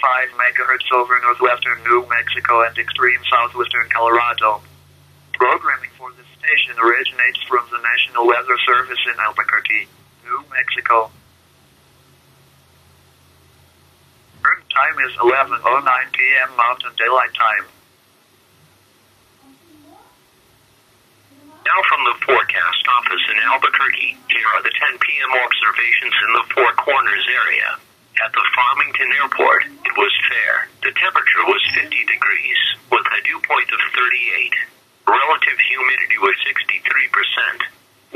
MHz over northwestern New Mexico and extreme southwestern Colorado. Programming for this station originates from the National Weather Service in Albuquerque, New Mexico. Current time is 11:09 p.m. Mountain Daylight Time. Now from the forecast office in Albuquerque, here are the 10 p.m. observations in the Four Corners area. At the Farmington Airport, it was fair. The temperature was 50 degrees, with a dew point of 38. Relative humidity was 63%.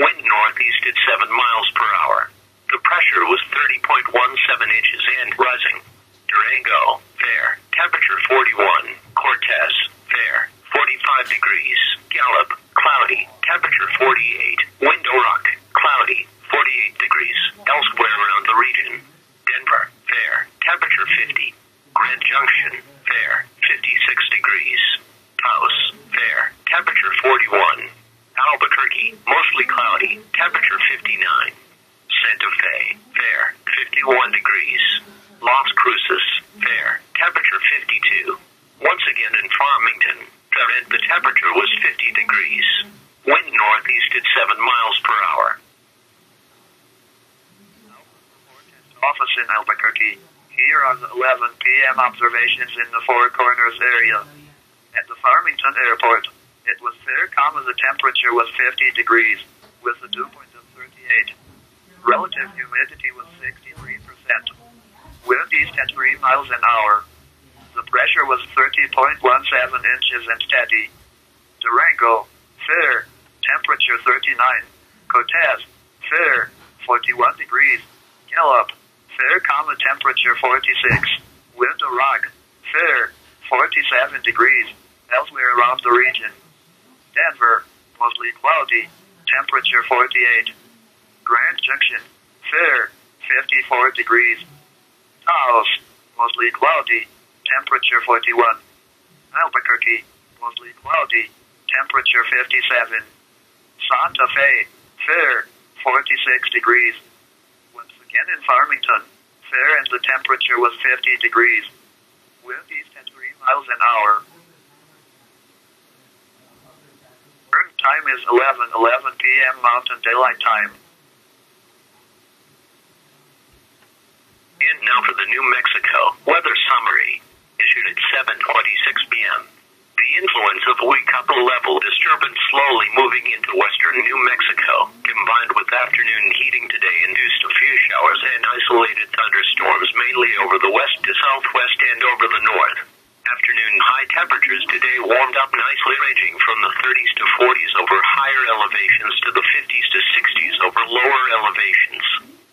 Wind northeast at 7 miles per hour. The pressure was 30.17 inches and rising. Durango, fair. Temperature 41. Cortez, fair. 45 degrees. Gallup, cloudy. Temperature 48. Window Rock, cloudy. 48 degrees. Elsewhere around the region. Denver, fair. Temperature 50. Grand Junction, fair. 56 degrees. Taos, fair. Temperature 41. Albuquerque, mostly cloudy. Temperature 59. Santa Fe, fair. 51 degrees. Las Cruces, fair. Temperature 52. Once again in Farmington, the temperature was 50 degrees. Wind northeast at 7 miles per hour. Office in Albuquerque. Here are the 11 p.m. observations in the Four Corners area. At the Farmington Airport, it was fair, the temperature was 50 degrees, with a dew point of 38. Relative humidity was 63%. Wind east at 3 miles an hour. The pressure was 30.17 inches and steady. Durango, fair. Temperature 39. Cortez, fair. 41 degrees. Gallup, fair, temperature 46. Window Rock, fair. 47 degrees. Elsewhere around the region. Denver, mostly cloudy. Temperature 48. Grand Junction, fair. 54 degrees. Taos, mostly cloudy. Temperature 41. Albuquerque, mostly cloudy. Temperature 57. Santa Fe, fair. 46 degrees. Once again in Farmington, fair, and the temperature was 50 degrees. Wind east at 3 miles an hour. Current time is 11:11 p.m. Mountain Daylight Time. And now for the New Mexico weather summary, issued at 7:26 p.m. The influence of a weak upper level disturbance slowly moving into western New Mexico, combined with afternoon heating today, induced a few showers and isolated thunderstorms mainly over the west to southwest and over the north. Afternoon high temperatures today warmed up nicely, ranging from the 30s to 40s over higher elevations to the 50s to 60s over lower elevations.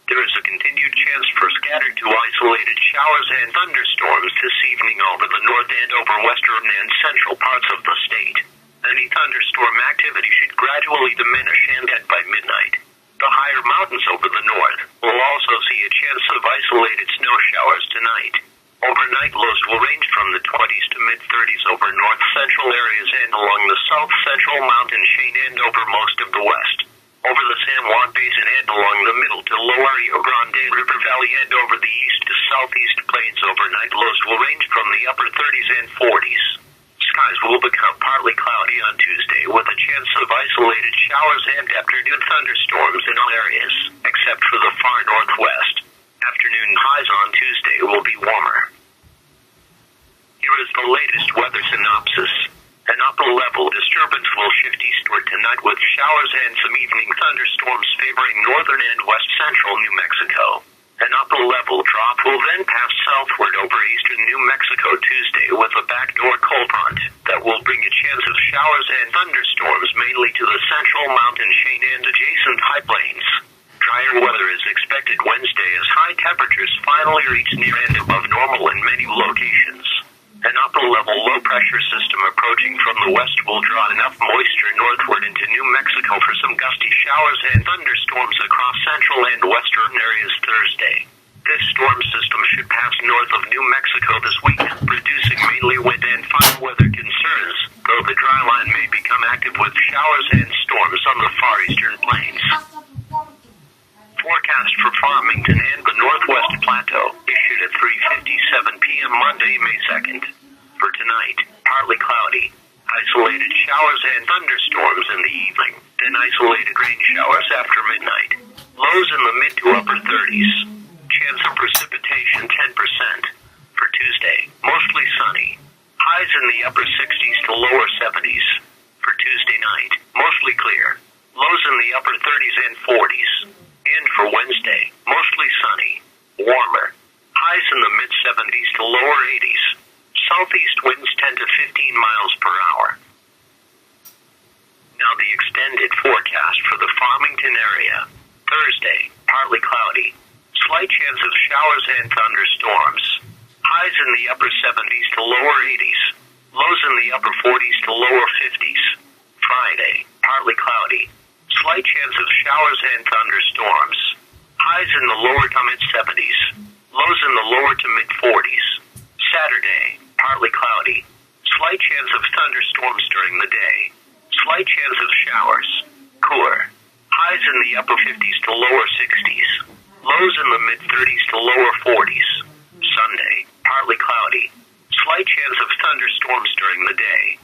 There is a continued chance for scattered to isolated showers and thunderstorms this evening over the north and over western and central parts of the state. Any thunderstorm activity should gradually diminish and end by midnight. The higher mountains over the north will also see a chance of isolated snow showers tonight. Overnight lows will range from the 20s to mid-30s over north-central areas and along the south-central mountain chain and over most of the west. Over the San Juan Basin and along the middle to lower Rio Grande River Valley and over the east to southeast plains, overnight lows will range from the upper 30s and 40s. Skies will become partly cloudy on Tuesday with a chance of isolated showers and afternoon thunderstorms in all areas, except for the far northwest. Afternoon highs on Tuesday will be warmer. Here is the latest weather synopsis. An upper-level disturbance will shift eastward tonight with showers and some evening thunderstorms favoring northern and west-central New Mexico. An upper-level drop will then pass southward over eastern New Mexico Tuesday with a backdoor cold front that will bring a chance of showers and thunderstorms mainly to the central mountain chain and adjacent high plains. Drier weather is expected Wednesday as high temperatures finally reach near and above normal in many locations. An upper-level low-pressure system approaching from the west will draw enough moisture northward into New Mexico for some gusty showers and thunderstorms across central and western areas Thursday. This storm system should pass north of New Mexico this week, producing mainly wind and fine weather concerns, though the dry line may become active with showers and storms on the far eastern plains. Forecast for Farmington and the Northwest Plateau is issued at 3:57 p.m. Monday, May 2nd. For tonight, partly cloudy. Isolated showers and thunderstorms in the evening, then isolated rain showers after midnight. Lows in the mid to upper 30s. Chance of precipitation 10%. For Tuesday, mostly sunny. Highs in the upper 60s to lower 70s. For Tuesday night, mostly clear. Lows in the upper 30s and 40s. And for Wednesday, mostly sunny. Warmer. Highs in the mid 70s to lower 80s. Southeast winds 10 to 15 miles per hour. Now the extended forecast for the Farmington area. Thursday, partly cloudy. Slight chance of showers and thunderstorms. Highs in the upper 70s to lower 80s. Lows in the upper 40s to lower 50s. Friday, partly cloudy. Slight chance of showers and thunderstorms. Highs in the lower to mid 70s. Lows in the lower to mid 40s. Saturday, partly cloudy. Slight chance of thunderstorms during the day. Slight chance of showers. Cooler. Highs in the upper 50s to lower 60s. Lows in the mid 30s to lower 40s. Sunday, partly cloudy. Slight chance of thunderstorms during the day.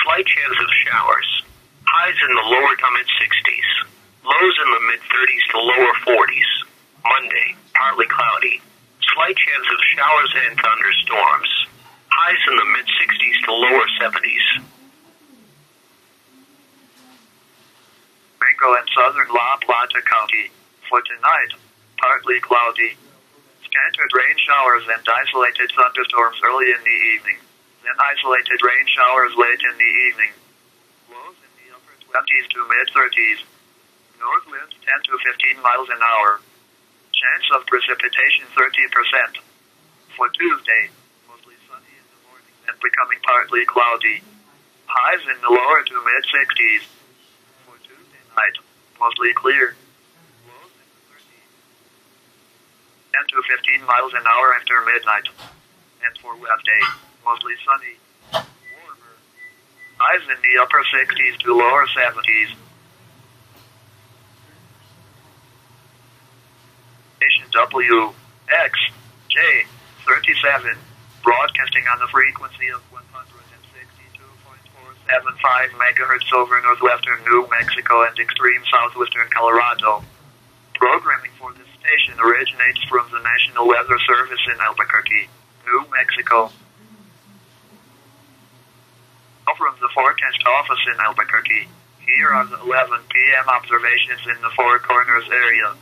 Slight chance of showers. Highs in the lower to mid 60s. Lows in the mid 30s to lower 40s. Monday, partly cloudy. Slight chance of showers and thunderstorms. Highs in the mid 60s to lower 70s. Mango and southern La Plata County. For tonight, partly cloudy. Scattered rain showers and isolated thunderstorms early in the evening. Then isolated rain showers late in the evening. Lows in the upper 20s to mid 30s. North winds 10 to 15 miles an hour. Chance of precipitation 30%. For Tuesday, mostly sunny in the morning and becoming partly cloudy. Highs in the lower to mid 60s. For Tuesday night, mostly clear. Lows in the 30s. 10 to 15 miles an hour after midnight. And for Wednesday, mostly sunny. Warmer. Highs in the upper 60s to lower 70s. Station WXJ37, broadcasting on the frequency of 162.475 MHz over northwestern New Mexico and extreme southwestern Colorado. Programming for this station originates from the National Weather Service in Albuquerque, New Mexico. From the forecast office in Albuquerque, here are the 11 p.m. observations in the Four Corners area.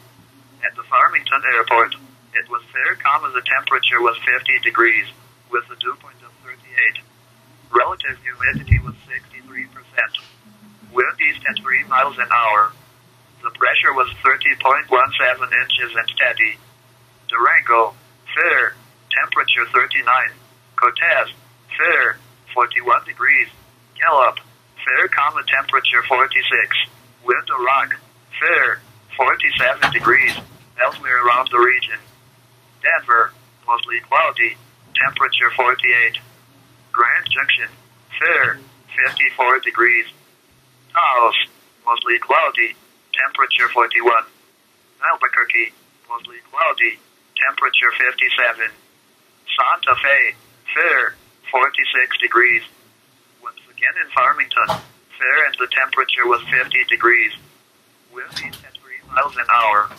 At the Farmington Airport, it was fair, the temperature was 50 degrees, with a dew point of 38. Relative humidity was 63%. Wind east at 3 miles an hour. The pressure was 30.17 inches and steady. Durango, fair, temperature 39. Cortez, fair, 41 degrees. Gallup, fair, temperature 46. Window Rock, fair, 47 degrees. Elsewhere around the region. Denver, mostly cloudy, temperature 48. Grand Junction, fair, 54 degrees. Taos, mostly cloudy, temperature 41. Albuquerque, mostly cloudy, temperature 57. Santa Fe, fair, 46 degrees. Once again in Farmington, fair and the temperature was 50 degrees. Wind east at 3 miles an hour.